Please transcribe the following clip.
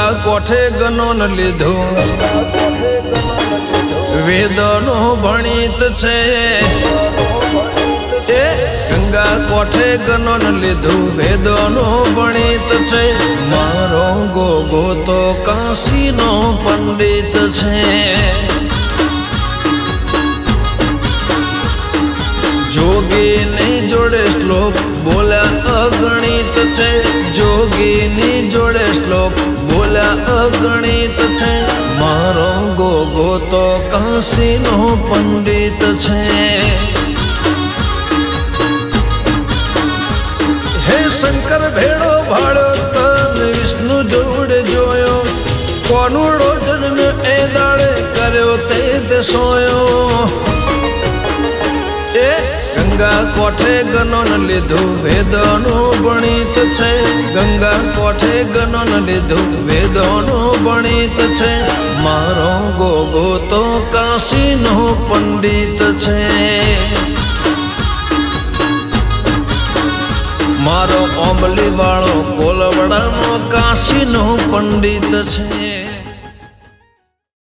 ગંગા કોઠે ગનોન લીધો વેદનો ભણિત છે એ ગંગા કોઠે ગનોન લીધું વેદનો ભણિત છે મારો ગોગો તો કાશીનો પંડિત છે જોગીની જોડે શ્લોક બોલ્યા અગણિત છે જોગીની જોડે શ્લોક બોલ્યા અગણિત છે મારો ગોગો તો કાશીનો પંડિત છે હે શંકર ભેળો ભાળ્યો તન વિષ્ણુ જોડે જોયો કોનુડો જન્મ્યો એ દાડે કર્યો તે સોયો એ ગંગા કોઠે ગનોન લીધું વેદનો ભણિત છે ગંગા કોઠે ગનોન લીધું વેદનો ભણિત છે મારો ગોગો તો કાશીનો પંડિત છે મારો ઓંબલી વાળો કોલવડાનો કાશીનો પંડિત છે